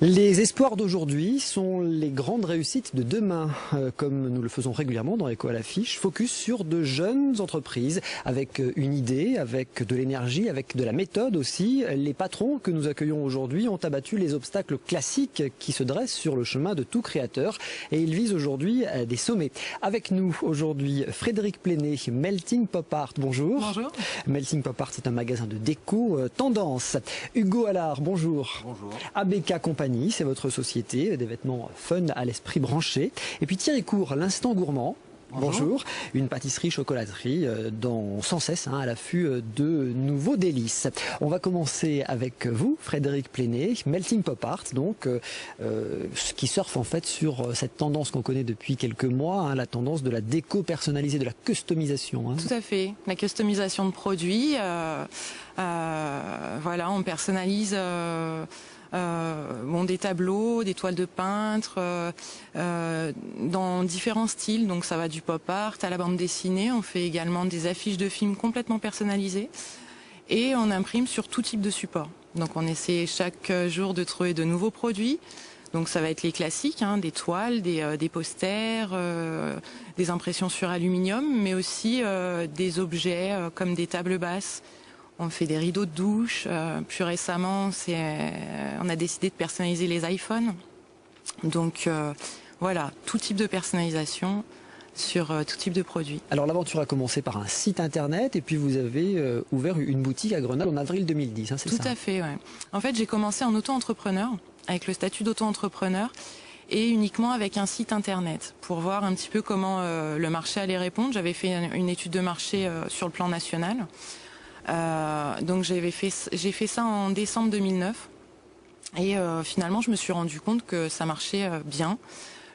Les espoirs d'aujourd'hui sont les grandes réussites de demain, comme nous le faisons régulièrement dans Écho à l'affiche. Focus sur de jeunes entreprises avec une idée, avec de l'énergie, avec de la méthode aussi. Les patrons que nous accueillons aujourd'hui ont abattu les obstacles classiques qui se dressent sur le chemin de tout créateur et ils visent aujourd'hui des sommets. Avec nous aujourd'hui Frédéric Pléné, Melting Pop Art. Bonjour. Bonjour. Melting Pop Art, c'est un magasin de déco tendance. Hugo Allard, bonjour. Bonjour. ABK Compagnie, c'est votre société, des vêtements fun à l'esprit branché. Et puis Thierry Court, l'Instant Gourmand. Bonjour. Une pâtisserie-chocolaterie sans cesse à l'affût de nouveaux délices. On va commencer avec vous, Frédéric Pléné, Melting Pop Art, donc qui surfe en fait sur cette tendance qu'on connaît depuis quelques mois, la tendance de la déco personnalisée, de la customisation. Tout à fait, la customisation de produits. Voilà, on personnalise. Des tableaux, des toiles de peintre, dans différents styles. Donc ça va du pop art à la bande dessinée. On fait également des affiches de films complètement personnalisées. Et on imprime sur tout type de support. Donc on essaie chaque jour de trouver de nouveaux produits. Donc ça va être les classiques, des toiles, des posters, des impressions sur aluminium, mais aussi des objets comme des tables basses. On fait des rideaux de douche. Plus récemment, on a décidé de personnaliser les iPhones. Donc voilà, tout type de personnalisation sur tout type de produits. Alors l'aventure a commencé par un site internet et puis vous avez ouvert une boutique à Grenoble en avril 2010, c'est ça? Tout à fait, ouais. En fait, j'ai commencé en auto-entrepreneur, avec le statut d'auto-entrepreneur et uniquement avec un site internet pour voir un petit peu comment le marché allait répondre. J'avais fait une étude de marché sur le plan national. Donc j'ai fait ça en décembre 2009 et finalement je me suis rendu compte que ça marchait bien,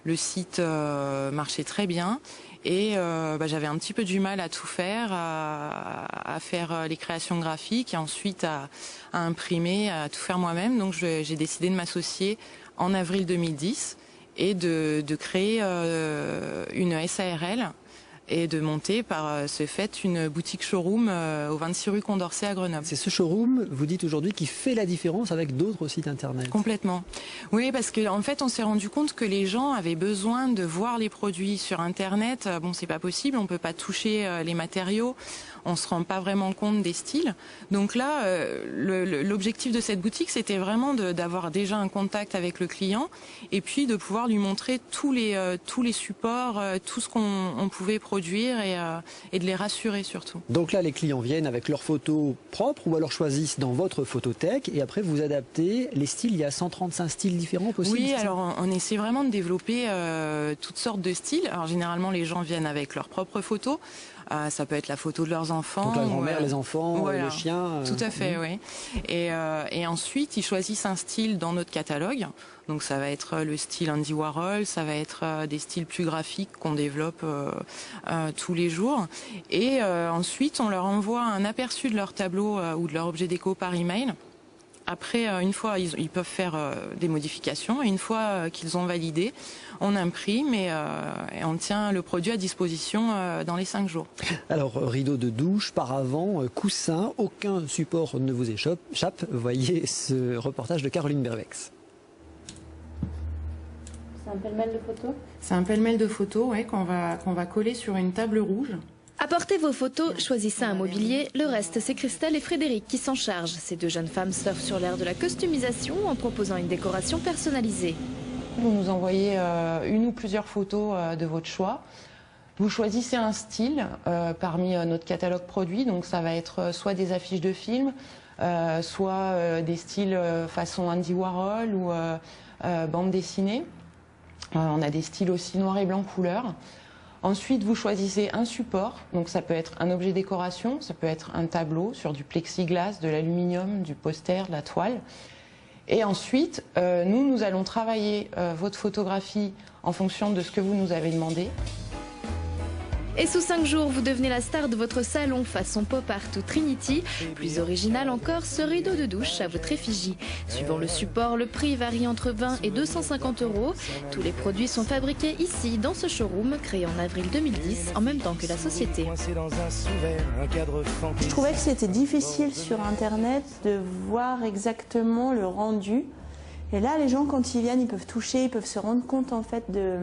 le site marchait très bien et j'avais un petit peu du mal à tout faire, à faire les créations graphiques et ensuite à imprimer, à tout faire moi-même. Donc j'ai décidé de m'associer en avril 2010 et de créer une SARL et de monter par ce fait une boutique showroom au 26 rue Condorcet à Grenoble. C'est ce showroom, vous dites aujourd'hui, qui fait la différence avec d'autres sites internet? Complètement. Oui, parce qu'en fait, on s'est rendu compte que les gens avaient besoin de voir les produits sur internet. Bon, c'est pas possible, on peut pas toucher les matériaux, on se rend pas vraiment compte des styles. Donc là, l'objectif de cette boutique, c'était vraiment d'avoir déjà un contact avec le client et puis de pouvoir lui montrer tous les supports, tout ce qu'on pouvait produire et de les rassurer surtout. Donc là, les clients viennent avec leurs photos propres ou alors choisissent dans votre photothèque et après vous adaptez les styles. Il y a 135 styles différents possibles. Oui, alors on essaie vraiment de développer toutes sortes de styles. Alors généralement, les gens viennent avec leurs propres photos. Ça peut être la photo de leurs enfants. Donc la grand-mère, les enfants, voilà, le chien. Tout à fait, oui. Et ensuite, ils choisissent un style dans notre catalogue. Donc ça va être le style Andy Warhol, ça va être des styles plus graphiques qu'on développe tous les jours. Et ensuite, on leur envoie un aperçu de leur tableau ou de leur objet déco par email. Après, une fois, ils peuvent faire des modifications. Et une fois qu'ils ont validé, on imprime et on tient le produit à disposition dans les 5 jours. Alors, rideau de douche, paravent, coussin, aucun support ne vous échappe. Voyez ce reportage de Caroline Bervex. C'est un pêle-mêle de photos? C'est un pêle-mêle de photos, ouais, qu'on va coller sur une table rouge. Apportez vos photos, choisissez un mobilier, le reste c'est Christelle et Frédéric qui s'en chargent. Ces deux jeunes femmes surfent sur l'air de la customisation en proposant une décoration personnalisée. Vous nous envoyez une ou plusieurs photos de votre choix. Vous choisissez un style parmi notre catalogue produit, donc ça va être soit des affiches de films, soit des styles façon Andy Warhol ou bande dessinée. On a des styles aussi noir et blanc couleur. Ensuite, vous choisissez un support, donc ça peut être un objet décoration, ça peut être un tableau sur du plexiglas, de l'aluminium, du poster, de la toile. Et ensuite, nous allons travailler votre photographie en fonction de ce que vous nous avez demandé. Et sous 5 jours, vous devenez la star de votre salon façon pop art ou Trinity. Plus original encore, ce rideau de douche à votre effigie. Suivant le support, le prix varie entre 20 et 250 €. Tous les produits sont fabriqués ici, dans ce showroom, créé en avril 2010, en même temps que la société. Je trouvais que c'était difficile sur Internet de voir exactement le rendu Et là, les gens, quand ils viennent, ils peuvent toucher, ils peuvent se rendre compte en fait de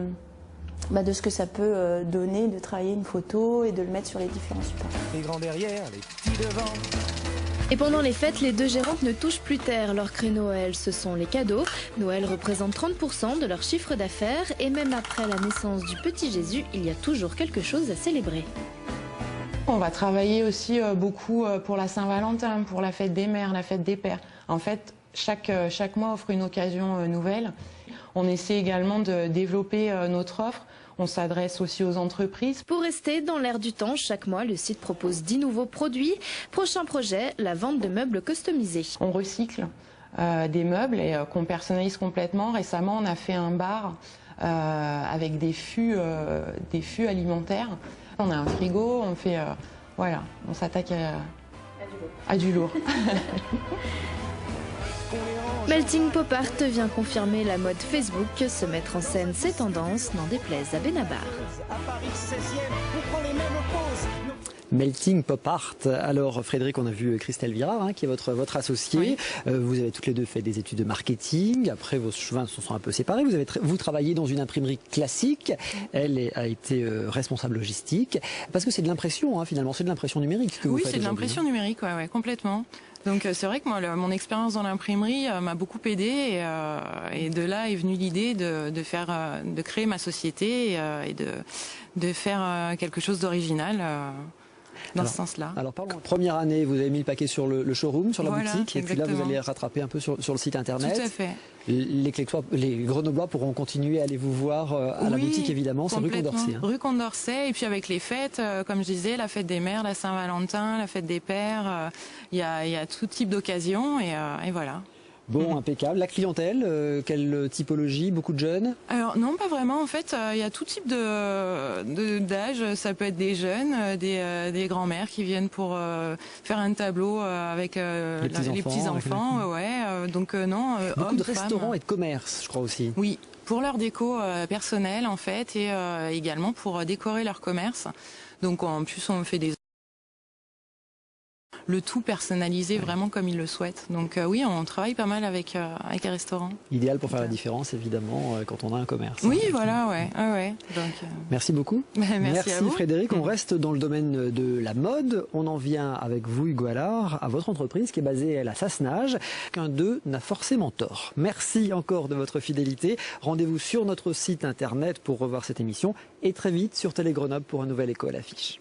ce que ça peut donner de travailler une photo et de le mettre sur les différents supports. Les grands derrière, les petits devant. Et pendant les fêtes, les deux gérantes ne touchent plus terre. Leur créneau à elles, ce sont les cadeaux. Noël représente 30% de leur chiffre d'affaires et même après la naissance du petit Jésus, il y a toujours quelque chose à célébrer. On va travailler aussi beaucoup pour la Saint-Valentin, pour la fête des mères, la fête des pères. En fait, chaque mois offre une occasion nouvelle. On essaie également de développer notre offre. On s'adresse aussi aux entreprises. Pour rester dans l'air du temps, chaque mois, le site propose 10 nouveaux produits. Prochain projet, la vente de meubles customisés. On recycle des meubles et qu'on personnalise complètement. Récemment, on a fait un bar avec des fûts alimentaires. On a un frigo, on fait, voilà, on s'attaque à du lourd. Melting Pop Art vient confirmer la mode Facebook. Se mettre en scène, ses tendances, n'en déplaise à Benabar. À Paris 16e, on prend les mêmes poses. Melting Pop Art. Alors Frédéric, on a vu Christelle Virard, qui est votre associée. Oui. Vous avez toutes les deux fait des études de marketing. Après, vos chemins se sont un peu séparés. Vous travaillez dans une imprimerie classique. Elle a été responsable logistique. Parce que c'est de l'impression, finalement. C'est de l'impression numérique que vous faites. Oui, c'est de l'impression numérique, ouais, complètement. Donc c'est vrai que moi, mon expérience dans l'imprimerie m'a beaucoup aidée et de là est venue l'idée de créer ma société et de faire quelque chose d'original. Dans ce sens-là. Alors parlons. Première année, vous avez mis le paquet sur le showroom, sur la boutique, exactement. Et puis là vous allez rattraper un peu sur le site internet. Tout à fait. Les Grenoblois pourront continuer à aller vous voir à la boutique évidemment, c'est rue Condorcet. Rue Condorcet, et puis avec les fêtes, comme je disais, la fête des mères, la Saint-Valentin, la fête des pères, il y a tout type d'occasions et voilà. Bon, impeccable. La clientèle, quelle typologie? Beaucoup de jeunes? Alors non, pas vraiment. En fait, il y a tout type d'âge. Ça peut être des jeunes, des grands-mères qui viennent pour faire un tableau avec les petits-enfants. Donc non, beaucoup hommes, de restaurants femmes. Et de commerces, je crois aussi. Oui, pour leur déco personnelle en fait, et également pour décorer leur commerce. Donc en plus, on fait le tout personnalisé vraiment comme ils le souhaitent. Donc oui, on travaille pas mal avec les restaurants. Idéal pour faire la différence, évidemment, quand on a un commerce. Oui, voilà, ouais. Donc, merci beaucoup. Merci à vous. Frédéric. On reste dans le domaine de la mode. On en vient avec vous, Hugo Allard, à votre entreprise qui est basée à Sassenage. Qu'un d'eux n'a forcément tort. Merci encore de votre fidélité. Rendez-vous sur notre site internet pour revoir cette émission et très vite sur Télé Grenoble pour un nouvel écho à l'affiche.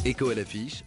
Écho à l'affiche.